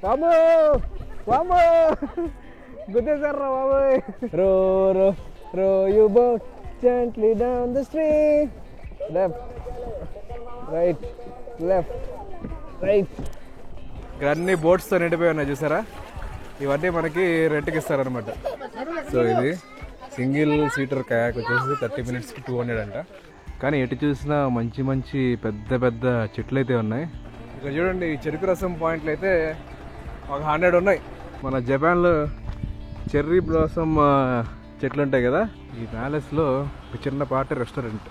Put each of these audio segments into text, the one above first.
బాబు బాబు గుద్దేశారా బాబు. రో రో రో you boat gently down the stream. Left, right, left, right. ఇక్కడ అన్ని బోట్స్తో నిండిపోయి ఉన్నాయి చూసారా. ఇవన్నీ మనకి రెంట్కి ఇస్తారనమాట. సో ఇది సింగిల్ సీటర్ కయాక్ వచ్చేసి 30 minutesకి 200 అంట. కానీ ఎటు చూసినా మంచి మంచి పెద్ద పెద్ద చెట్లు అయితే ఉన్నాయి. ఇక్కడ చూడండి ఈ చెరుకు రసం పాయింట్లు అయితే ఒక 100 ఉన్నాయి. మన జపాన్లో చెర్రీ బ్లాసమ్ చెట్లు ఉంటాయి కదా, ఈ ప్యాలెస్లో ఒక చిన్నపాటి restaurant.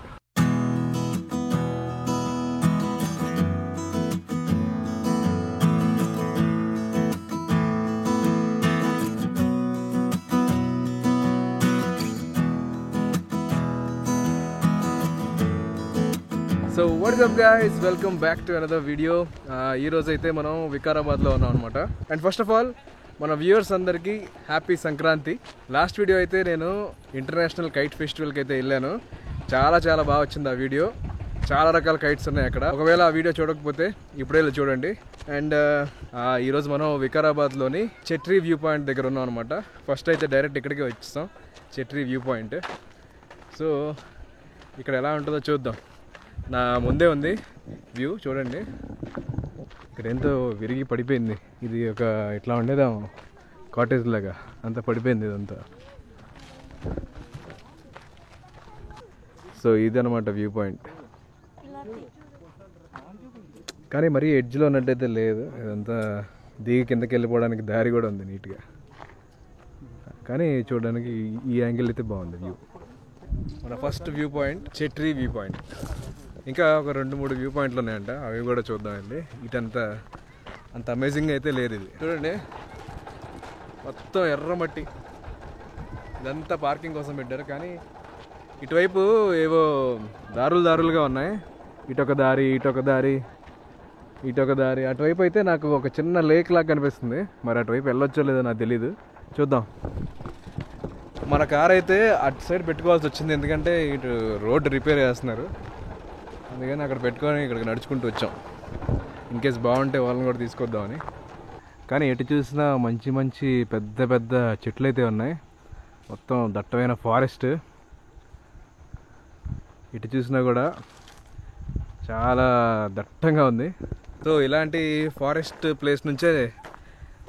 So what's up guys, welcome back to another video. ఈరోజు అయితే మనం వికారాబాద్లో ఉన్నాం అనమాట. అండ్ ఫస్ట్ ఆఫ్ ఆల్ మన వ్యూవర్స్ అందరికీ హ్యాపీ సంక్రాంతి. లాస్ట్ వీడియో అయితే నేను ఇంటర్నేషనల్ కైట్ ఫెస్టివల్కి అయితే వెళ్ళాను. చాలా చాలా బాగా వచ్చింది ఆ వీడియో. చాలా రకాల కైట్స్ ఉన్నాయి అక్కడ. ఒకవేళ ఆ వీడియో చూడకపోతే ఇప్పుడే చూడండి. అండ్ ఈరోజు మనం వికారాబాద్లోని చెట్రీ వ్యూ పాయింట్ దగ్గర ఉన్నాం అనమాట. ఫస్ట్ అయితే డైరెక్ట్ ఇక్కడికే వచ్చేస్తాం, చెట్రీ వ్యూ పాయింట్. సో ఇక్కడ ఎలా ఉంటుందో చూద్దాం. నా ముందే ఉంది వ్యూ చూడండి. ఇక్కడ ఎంతో విరిగి పడిపోయింది. ఇది ఒక ఇట్లా ఉండేదేమో కాటేజ్ లాగా, అంతా పడిపోయింది ఇదంతా. సో ఇది అనమాట వ్యూ పాయింట్. కానీ మరీ ఎడ్జ్లో ఉన్నట్టయితే లేదు, ఇదంతా దిగి కిందకి వెళ్ళిపోవడానికి దారి కూడా ఉంది నీట్గా. కానీ చూడడానికి ఈ యాంగిల్ అయితే బాగుంది వ్యూ. మన ఫస్ట్ వ్యూ పాయింట్ చెట్రీ వ్యూ పాయింట్. ఇంకా ఒక 2-3 వ్యూ పాయింట్లు ఉన్నాయంట, అవి కూడా చూద్దామండి. ఇటంతా అంత అమేజింగ్ అయితే లేదు. ఇది చూడండి మొత్తం ఎర్రమట్టి, ఇదంతా పార్కింగ్ కోసం పెట్టారు. కానీ ఇటువైపు ఏవో దారులుగా ఉన్నాయి. ఇటొక దారి, ఇటొక దారి, ఇటొక దారి. అటువైపు అయితే నాకు ఒక చిన్న లేక్ లాగా కనిపిస్తుంది. మరి అటువైపు వెళ్ళొచ్చో లేదో నాకు తెలీదు, చూద్దాం. మన కార్ అయితే అటు సైడ్ పెట్టుకోవాల్సి వచ్చింది, ఎందుకంటే ఇటు రోడ్డు రిపేర్ చేస్తున్నారు. అందుకని అక్కడ పెట్టుకొని ఇక్కడికి నడుచుకుంటూ వచ్చాం, ఇన్కేస్ బాగుంటే వాళ్ళని కూడా తీసుకొద్దామని. కానీ ఎటు చూసినా మంచి మంచి పెద్ద పెద్ద చెట్లు అయితే ఉన్నాయి. మొత్తం దట్టమైన ఫారెస్ట్. ఇటు చూసినా కూడా చాలా దట్టంగా ఉంది. సో ఇలాంటి ఫారెస్ట్ ప్లేస్ నుంచే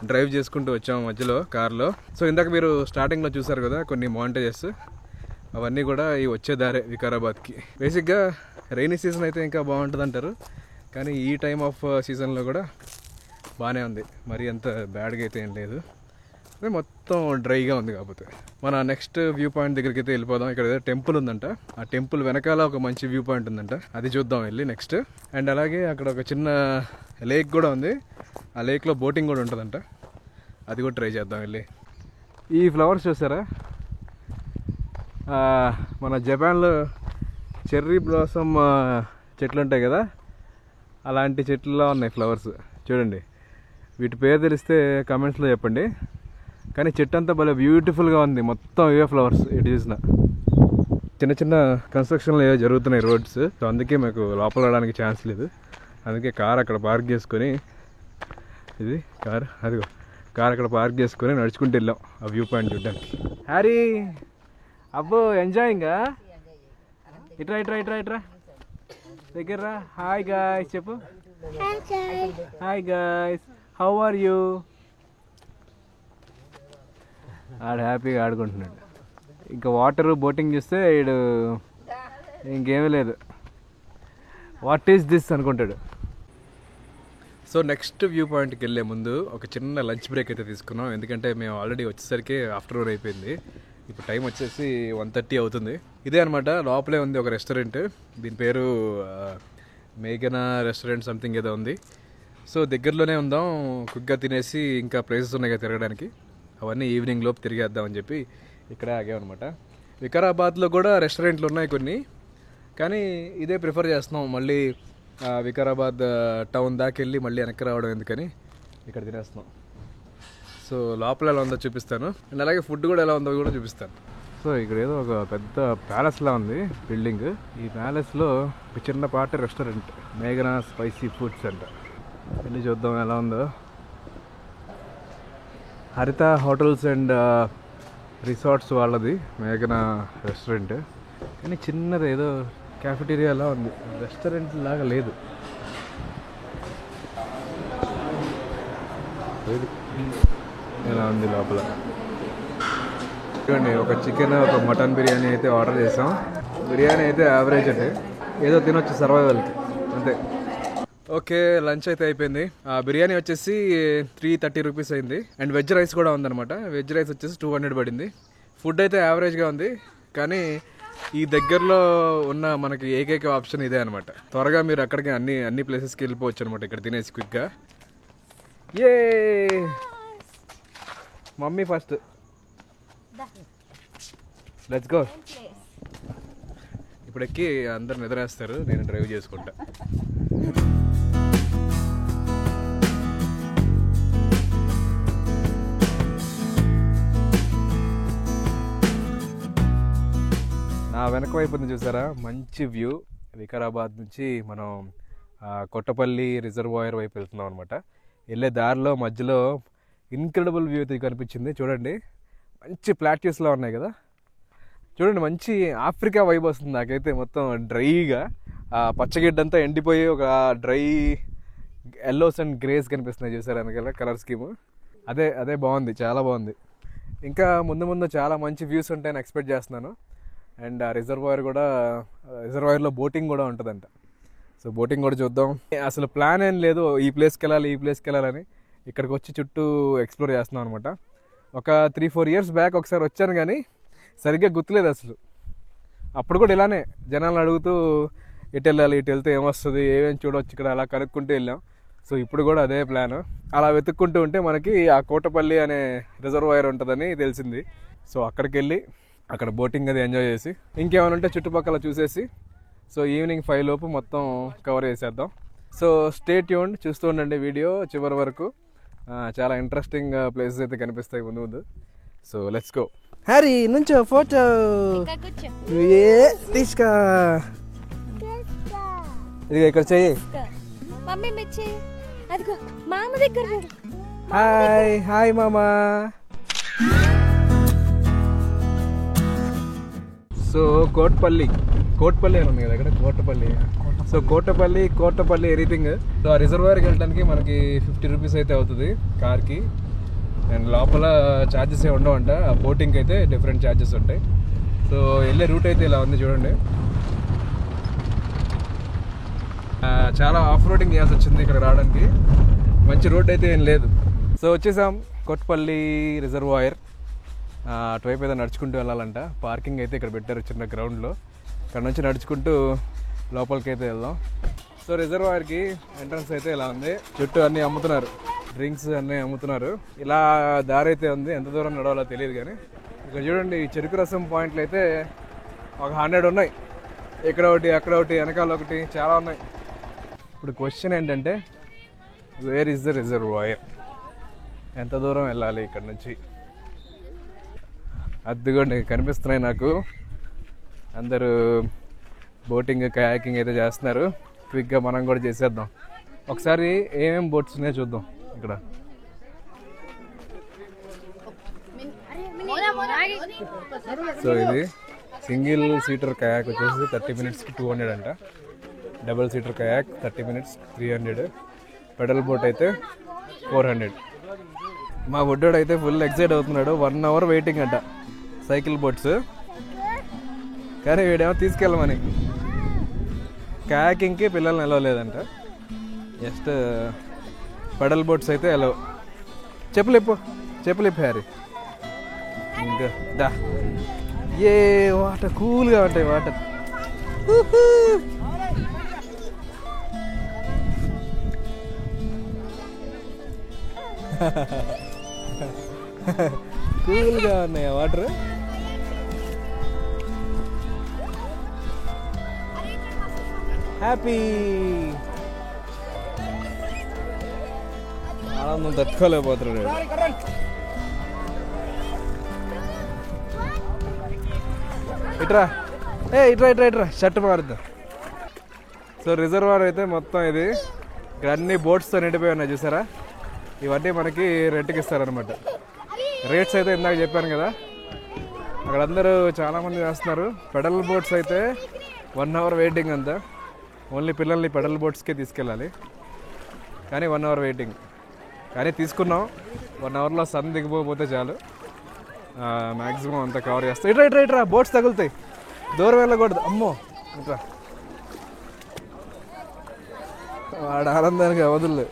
డ్రైవ్ చేసుకుంటూ వచ్చాము మధ్యలో కార్లో. సో ఇందాక మీరు స్టార్టింగ్లో చూసారు కదా కొన్ని మౌంటేజెస్, అవన్నీ కూడా ఈ వచ్చే దారే వికారాబాద్కి. బేసిక్గా రైనీ సీజన్ అయితే ఇంకా బాగుంటుంది అంటారు, కానీ ఈ టైమ్ ఆఫ్ సీజన్లో కూడా బాగానే ఉంది. మరి అంత బ్యాడ్గా అయితే ఏం లేదు, అదే మొత్తం డ్రైగా ఉంది. కాకపోతే మన నెక్స్ట్ వ్యూ పాయింట్ దగ్గరికి అయితే వెళ్ళిపోదాం. ఇక్కడ ఏదో టెంపుల్ ఉందంట, ఆ టెంపుల్ వెనకాల ఒక మంచి వ్యూ పాయింట్ ఉందంట, అది చూద్దాం వెళ్ళి నెక్స్ట్. అండ్ అలాగే అక్కడ ఒక చిన్న లేక్ కూడా ఉంది, ఆ లేక్లో బోటింగ్ కూడా ఉంటుందంట, అది కూడా ట్రై చేద్దాం వెళ్ళి. ఈ ఫ్లవర్స్ చూసారా, మన జపాన్లో చెర్రీ బ్లాసమ్ చెట్లు ఉంటాయి కదా, అలాంటి చెట్లలో ఉన్నాయి ఫ్లవర్స్. చూడండి, వీటి పేరు తెలిస్తే కామెంట్స్లో చెప్పండి. కానీ చెట్టు అంతా భలే బ్యూటిఫుల్గా ఉంది, మొత్తం ఇవే ఫ్లవర్స్. ఇటు చూసిన చిన్న చిన్న కన్స్ట్రక్షన్లు ఏవో జరుగుతున్నాయి రోడ్స్, సో అందుకే మాకు లోపల రావడానికి ఛాన్స్ లేదు. అందుకే కార్ అక్కడ పార్క్ చేసుకొని, ఇది అదిగో కార్ అక్కడ పార్క్ చేసుకొని నడుచుకుంటూ వెళ్ళాం ఆ వ్యూ పాయింట్ చూడడానికి. హ్యారీ అబ్బో ఎంజాయింగ్. ఇట్రా ఇట్రా ఇట్రా ఇట్రా దగ్గర. హాయ్ గాయ్స్ చెప్పు. Hi guys, how are you? ఆడు హ్యాపీగా ఆడుకుంటున్నాడు. ఇంకా వాటర్ బోటింగ్ చూస్తే వీడు ఇంకేమీ లేదు, వాట్ ఈస్ దిస్ అనుకుంటాడు. సో నెక్స్ట్ వ్యూ పాయింట్కి వెళ్ళే ముందు ఒక చిన్న లంచ్ బ్రేక్ అయితే తీసుకున్నాం, ఎందుకంటే మేము ఆల్రెడీ వచ్చేసరికి ఆఫ్టర్నూన్ అయిపోయింది. ఇప్పుడు టైం వచ్చేసి 1:30 అవుతుంది. ఇదే అనమాట, లోపలే ఉంది ఒక రెస్టారెంట్, దీని పేరు మేఘనా రెస్టారెంట్ సంథింగ్ ఏదో ఉంది. సో దగ్గరలోనే ఉందాం, క్విక్గా తినేసి ఇంకా ప్లేసెస్ ఉన్నాయి కదా తిరగడానికి, అవన్నీ ఈవినింగ్ లోపు తిరిగేద్దామని చెప్పి ఇక్కడే ఆగామన్నమాట. వికారాబాద్లో కూడా రెస్టారెంట్లు ఉన్నాయి కొన్ని, కానీ ఇదే ప్రిఫర్ చేస్తున్నాం. మళ్ళీ వికారాబాద్ టౌన్ దాకా వెళ్ళి మళ్ళీ వెనక్కి రావడం ఎందుకని ఇక్కడ తినేస్తున్నాం. సో లోపల ఎలా ఉందో చూపిస్తాను, అండ్ అలాగే ఫుడ్ కూడా ఎలా ఉందో కూడా చూపిస్తాను. సో ఇక్కడ ఏదో ఒక పెద్ద ప్యాలెస్లా ఉంది బిల్డింగ్. ఈ ప్యాలెస్లో ఒక చిన్నపాటి రెస్టారెంట్, మేఘనా స్పైసీ ఫుడ్స్ అంట. వెళ్ళి చూద్దాం ఎలా ఉందో. హరిత హోటల్స్ అండ్ రిసార్ట్స్ వాళ్ళది మేఘన రెస్టారెంట్. కానీ చిన్నది ఏదో క్యాఫెటీరియాలా ఉంది, రెస్టారెంట్ లాగా లేదు. ఇలా ఉంది లోపల. చూడండి, ఒక చికెన్ ఒక మటన్ బిర్యానీ అయితే ఆర్డర్ చేసాం. బిర్యానీ అయితే యావరేజ్ అంటే ఏదో తినొచ్చు సర్వైవల్కి అంతే. ఓకే, లంచ్ అయితే అయిపోయింది. బిర్యానీ వచ్చేసి 330 రూపీస్ అయింది. అండ్ వెజ్ రైస్ కూడా ఉందన్నమాట. వెజ్ రైస్ వచ్చేసి 200 పడింది. ఫుడ్ అయితే యావరేజ్గా ఉంది. కానీ ఈ దగ్గరలో ఉన్న మనకి ఏకైక ఆప్షన్ ఇదే అనమాట. త్వరగా మీరు అక్కడికి అన్ని ప్లేసెస్కి వెళ్ళిపోవచ్చు అనమాట ఇక్కడ తినేసి క్విక్గా. ఏ మమ్మీ ఫస్ట్, లెట్స్ గో. ఇప్పుడు ఎక్కి అందరు నిద్రేస్తారు, నేను డ్రైవ్ చేసుకుంటా. నా వెనక వైపు చూసారా, మంచి వ్యూ. వికారాబాద్ నుంచి మనం కొట్టపల్లి రిజర్వాయర్ వైపు వెళ్తున్నాం అనమాట. వెళ్ళే దారిలో మధ్యలో ఇన్క్రెడిబుల్ వ్యూ అయితే కనిపించింది. చూడండి, మంచి ప్లాట్యూస్లా ఉన్నాయి కదా. చూడండి, మంచి ఆఫ్రికా వైబ్ వస్తుంది నాకైతే. మొత్తం డ్రైగా పచ్చగడ్డంతా ఎండిపోయి ఒక డ్రై ఎల్లోస్ అండ్ గ్రేస్ కనిపిస్తున్నాయి చూసారు వెనకాల కలర్ స్కీమ్. అదే బాగుంది, చాలా బాగుంది. ఇంకా ముందు చాలా మంచి వ్యూస్ ఉంటాయని ఎక్స్పెక్ట్ చేస్తున్నాను. అండ్ ఆ రిజర్వాయర్లో బోటింగ్ కూడా ఉంటుందంట. సో బోటింగ్ కూడా చూద్దాం. అసలు ప్లాన్ ఏం లేదు ఈ ప్లేస్కి వెళ్ళాలని. ఇక్కడికి వచ్చి చుట్టూ ఎక్స్ప్లోర్ చేస్తున్నాం అనమాట. ఒక 3-4 ఇయర్స్ బ్యాక్ ఒకసారి వచ్చాను, కానీ సరిగ్గా గుర్తులేదు అసలు. అప్పుడు కూడా ఇలానే జనాలను అడుగుతూ ఇటు వెళ్ళాలి, ఇటు వెళ్తే ఏమొస్తుంది, ఏమేమి చూడవచ్చు ఇక్కడ, అలా కనుక్కుంటూ వెళ్ళాం. సో ఇప్పుడు కూడా అదే ప్లాన్. అలా వెతుక్కుంటూ ఉంటే మనకి ఆ కోటపల్లి అనే రిజర్వాయర్ ఉంటుందని తెలిసింది. సో అక్కడికి వెళ్ళి అక్కడ బోటింగ్ అది ఎంజాయ్ చేసి ఇంకేమైనా ఉంటే చుట్టుపక్కల చూసేసి సో ఈవినింగ్ 5 లోపు మొత్తం కవర్ చేసేద్దాం. సో స్టే ట్యూన్డ్, చూస్తూ ఉండండి వీడియో చివరి వరకు. చాలా ఇంట్రెస్టింగ్ ప్లేసెస్ అయితే కనిపిస్తాయి ముందు. So let's go. హ్యారీ నుంచో ఫోటో తీసుకా, ఇది ఇక్కడ చెయ్యి. హాయ్ మామా. సో కోటపల్లి అని ఉంది కదా ఇక్కడ, కోటపల్లి ఎనీథింగ్. సో ఆ రిజర్వాయర్కి వెళ్ళడానికి మనకి 50 రూపీస్ అయితే అవుతుంది కార్కి. అండ్ లోపల ఛార్జెస్ ఏ ఉండవంట. ఆ బోటింగ్కి అయితే డిఫరెంట్ ఛార్జెస్ ఉంటాయి. సో వెళ్ళే రూట్ అయితే ఇలా ఉంది చూడండి. చాలా ఆఫ్ రోడింగ్ చేయాల్సి వచ్చింది ఇక్కడ రావడానికి. మంచి రోడ్ అయితే ఏం లేదు. సో వచ్చేసాం కోటపల్లి రిజర్వాయర్. అటువైపు అయితే నడుచుకుంటూ వెళ్ళాలంట. పార్కింగ్ అయితే ఇక్కడ పెట్టారు చిన్న గ్రౌండ్లో. ఇక్కడ నుంచి నడుచుకుంటూ లోపలికి అయితే వెళ్దాం. సో రిజర్వాయర్కి ఎంట్రన్స్ అయితే ఇలా ఉంది. చుట్టూ అన్నీ అమ్ముతున్నారు, డ్రింక్స్ అన్నీ అమ్ముతున్నారు. ఇలా దారి అయితే ఉంది, ఎంత దూరం నడవాలో తెలియదు. కానీ ఇక్కడ చూడండి, ఈ చెరుకు రసం పాయింట్లు అయితే ఒక 100 ఉన్నాయి. ఇక్కడ ఒకటి, అక్కడ ఒకటి, వెనకాల ఒకటి, చాలా ఉన్నాయి. ఇప్పుడు క్వశ్చన్ ఏంటంటే, వేర్ ఇస్ ద రిజర్వాయర్? ఎంత దూరం వెళ్ళాలి ఇక్కడ నుంచి? అదిగోండి కనిపిస్తున్నాయి నాకు. అందరూ బోటింగ్ కయాకింగ్ అయితే చేస్తున్నారు. క్విక్గా మనం కూడా చేసేద్దాం. ఒకసారి ఏమేమి బోట్స్ ఉన్నాయో చూద్దాం ఇక్కడ. సో ఇది సింగిల్ సీటర్ కయాక్ వచ్చేసి 30 మినిట్స్కి 200 అంట. Double seater కయాక్ 30 minutes 300. Pedal boat అయితే 400. మా బొడ్డోడు అయితే ఫుల్ ఎక్సైట్ అవుతున్నాడు. 1 అవర్ వెయిటింగ్ అంట సైకిల్ బోట్స్. కానీ వీడేమో తీసుకెళ్ళమని. కయాకింగ్కి పిల్లల్ని వెళ్ళలేదంట. జస్ట్ పెడల్ బోట్స్ అయితే ఎలా. చెప్పులు హ్యారీ. ఇంకా దా. ఏ వాటర్ కూల్గా ఉంటాయి వాటర్. కూల్గా ఉన్నాయి వాటర్. హ్యాపీ, ఆనందం తట్టుకోలేకపోతున్నాడు. ఇట్రా షర్ట్ మారుద్దాం. సో రిజర్వాయర్ అయితే మొత్తం ఇది. ఇక్కడ అన్ని బోట్స్తో నిండిపోయి ఉన్నాయి చూసారా. ఇవన్నీ మనకి రెంట్కి ఇస్తారనమాట. రేట్స్ అయితే ఇందాక చెప్పాను కదా, అక్కడ అందరూ చాలామంది వేస్తున్నారు. పెడల్ బోట్స్ అయితే 1 అవర్ వెయిటింగ్ అంతా. ఓన్లీ పిల్లల్ని పెడల్ బోట్స్కే తీసుకెళ్ళాలి, కానీ 1 అవర్ వెయిటింగ్. కానీ తీసుకున్నాం, 1 అవర్లో సన్ దిగిపోతే చాలు. మ్యాక్సిమం అంతా కవర్ చేస్తాం. ఇట్రా బోట్స్ తగులుతాయి, దూరం వెళ్ళకూడదు. అమ్మో ఇట్రా, వాడు ఆనందానికి అవధులు.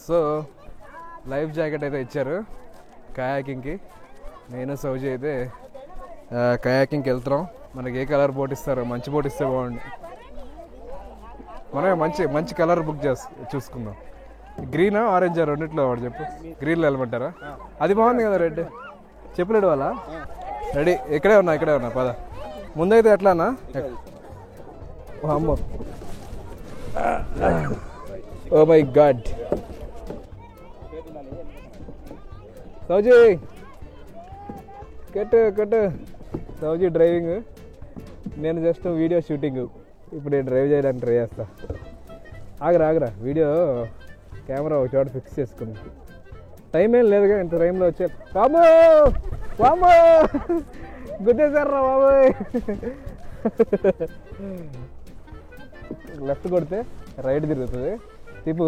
సో లైఫ్ జాకెట్ అయితే ఇచ్చారు కయాకింగ్కి. నేను సౌజీ అయితే కయాకింగ్కి వెళ్తున్నాం. మనకి ఏ కలర్ బోట్ ఇస్తారో, మంచి బోట్ ఇస్తే బాగుండు. మనమే మంచి కలర్ బుక్ చూసుకుందాం. గ్రీనా ఆరెంజా రెండిట్లో వాడు చెప్పు. గ్రీన్లో వెళ్ళమంటారా? అది బాగుంది కదా రెడ్. చెప్పలేడు వాళ్ళ రెడీ. ఇక్కడే ఉన్నా పద. ముందైతే ఎట్లానా? అమ్మో, ఓ మై గాడ్. సౌజీ కట్టు. సౌజీ డ్రైవింగ్, నేను జస్ట్ వీడియో షూటింగ్. ఇప్పుడు నేను డ్రైవ్ చేయడానికి ట్రై చేస్తా. ఆగరా, వీడియో కెమెరా ఒక చోట ఫిక్స్ చేసుకుంది. టైం ఏం లేదుగా, ఇంత టైంలో వచ్చే. బాబు గుద్దేశారా బాబోయ్. లెఫ్ట్ కొడితే రైట్ తిరుగుతుంది. తిప్పు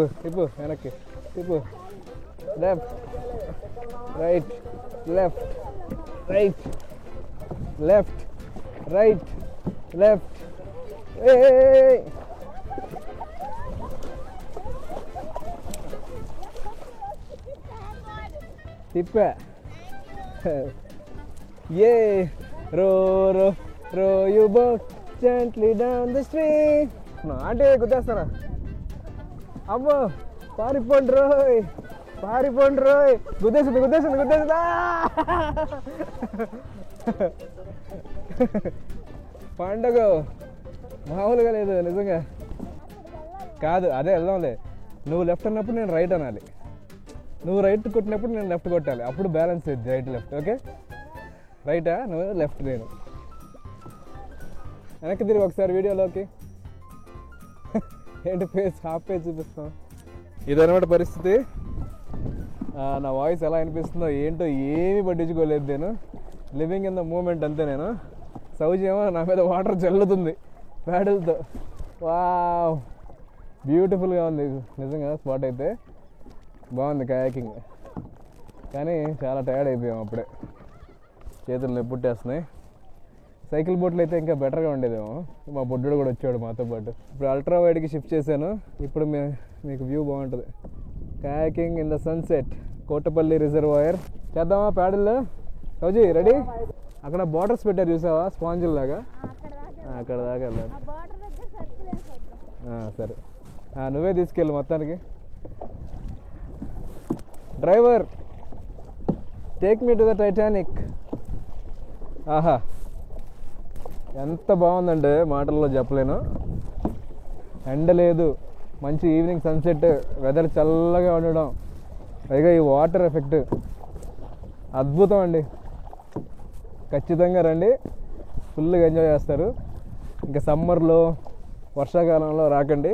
వెనక్కి తిప్పు. Left right left right left right left. తిప్పా. A row you boat gently down the stream. అంటే గుద్దేస్తారా? అబ్బో పారిపోండి రోయ్. గుద్దేసింది. పండగ మామూలుగా లేదు నిజంగా. కాదు అదే వెళ్దాంలే. నువ్వు లెఫ్ట్ అన్నప్పుడు నేను రైట్ అనాలి, నువ్వు రైట్ కొట్టినప్పుడు నేను లెఫ్ట్ కొట్టాలి. అప్పుడు బ్యాలెన్స్ అయ్యింది రైట్ లెఫ్ట్. ఓకే, రైటా నువ్వు, లెఫ్ట్ నేను. వెనక్కి తిరిగి ఒకసారి వీడియోలోకి. ఏంటి హాఫ్ పేజ్ చూపిస్తాం. ఇదనమాట పరిస్థితి. నా వాయిస్ ఎలా అనిపిస్తుందో ఏంటో ఏమీ పట్టించుకోలేదు నేను. లివింగ్ ఇన్ ద మూమెంట్ అంతే నేను. సౌజీ ఏమో నా మీద వాటర్ చల్లుతుంది ప్యాడల్తో. వావ్, బ్యూటిఫుల్గా ఉంది నిజంగా. స్పాట్ అయితే బాగుంది కయాకింగ్, కానీ చాలా టైర్డ్ అయిపోయాం అప్పుడే. చేతులు నొప్పుట్టేస్తున్నాయి. సైకిల్ బోట్లు అయితే ఇంకా బెటర్గా ఉండేదేమో. మా బొడ్డు కూడా వచ్చాడు మాతో పాటు. ఇప్పుడు అల్ట్రా వైడ్కి షిఫ్ట్ చేశాను. ఇప్పుడు మీకు వ్యూ బాగుంటుంది. Kayaking in the sunset, Kotapalli reservoir. చేద్దామా ప్యాడల్? సౌజీ రెడీ? అక్కడ బార్డర్స్ పెట్టారు చూసావా, స్పాంజిల్ లాగా. అక్కడ దాకా వెళ్ళాలి. సరే, నువ్వే తీసుకెళ్ళు మొత్తానికి. Driver, take me to the Titanic. ఆహా, ఎంత బాగుందంటే మాటల్లో చెప్పలేను. ఎండ లేదు, మంచి ఈవినింగ్ సన్సెట్, వెదర్ చల్లగా ఉండడం, పైగా ఈ వాటర్ ఎఫెక్ట్ అద్భుతం అండి. ఖచ్చితంగా రండి, ఫుల్గా ఎంజాయ్ చేస్తారు. ఇంకా సమ్మర్లో, వర్షాకాలంలో రాకండి.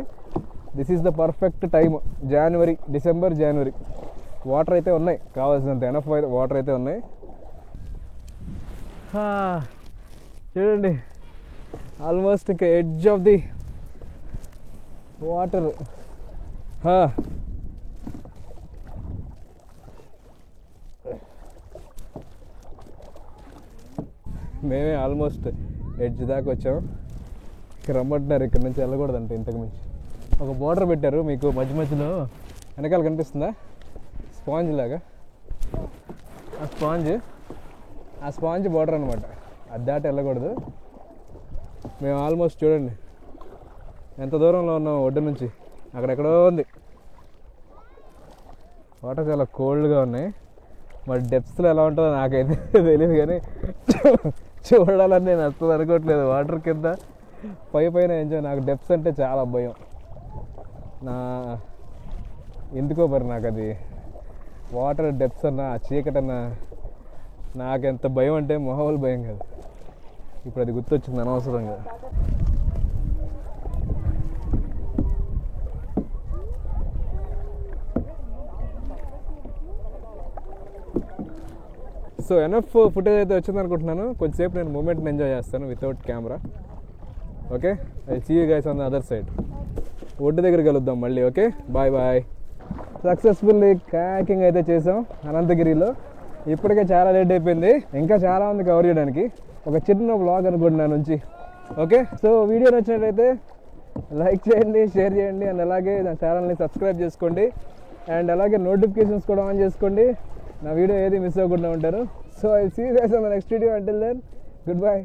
This is the perfect time. December January. Water అయితే ఉన్నాయి, కావాల్సినంత ఎనఫ్ వాటర్ అయితే ఉన్నాయి. చూడండి, ఆల్మోస్ట్ ఇంకా ఎడ్జ్ ఆఫ్ ది వాటర్. మేమే ఆల్మోస్ట్ ఎడ్జ్ దాకా వచ్చాం. ఇక్కడ రమ్మంటున్నారు, ఇక్కడ నుంచి వెళ్ళకూడదంటే. ఇంతకు మించి ఒక బోర్డర్ పెట్టారు మీకు మధ్యలో, వెనకాల కనిపిస్తుందా, స్పాంజ్ లాగా. ఆ స్పాంజ్ బోర్డర్ అనమాట. అది దాటి వెళ్ళకూడదు. మేము ఆల్మోస్ట్ చూడండి ఎంత దూరంలో ఉన్నాం ఒడ్డు నుంచి. అక్కడెక్కడో ఉంది వాటర్, చాలా కోల్డ్గా ఉన్నాయి. మరి డెప్స్లో ఎలా ఉంటుందో నాకైతే తెలియదు, కానీ చూడాలని నేను అస్సలు అనుకోవట్లేదు. వాటర్ కింద పైన ఎంజాయ్. నాకు డెప్స్ అంటే చాలా భయం. ఎందుకో మరి నాకు అది వాటర్ డెప్స్ అన్నా, చీకటి అన్నా నాకెంత భయం అంటే మామూలు భయం కాదు. ఇప్పుడు అది గుర్తొచ్చింది అనవసరంగా. సో ఎనఫ్ ఫుటేజ్ అయితే వచ్చింది అనుకుంటున్నాను. కొంచెంసేపు నేను మూమెంట్ని ఎంజాయ్ చేస్తాను without camera. Okay, I see you guys on the other side. ఒడ్డు దగ్గర కలుద్దాం మళ్ళీ. Okay, bye bye. Successfully kayaking అయితే చేసాం అనంతగిరిలో. ఇప్పటికే చాలా లేట్ అయిపోయింది, ఇంకా చాలా ఉంది కవర్ చేయడానికి. ఒక చిన్న వ్లాగ్ అనుకోండి నా నుంచి. ఓకే, సో వీడియో నచ్చినట్లయితే లైక్ చేయండి, షేర్ చేయండి, అండ్ అలాగే నా ఛానల్ని సబ్స్క్రైబ్ చేసుకోండి. అండ్ అలాగే నోటిఫికేషన్స్ కూడా ఆన్ చేసుకోండి, నా వీడియో ఏది మిస్ అవ్వకుండా ఉంటారు. So I see you guys on the next video. Until then, good by.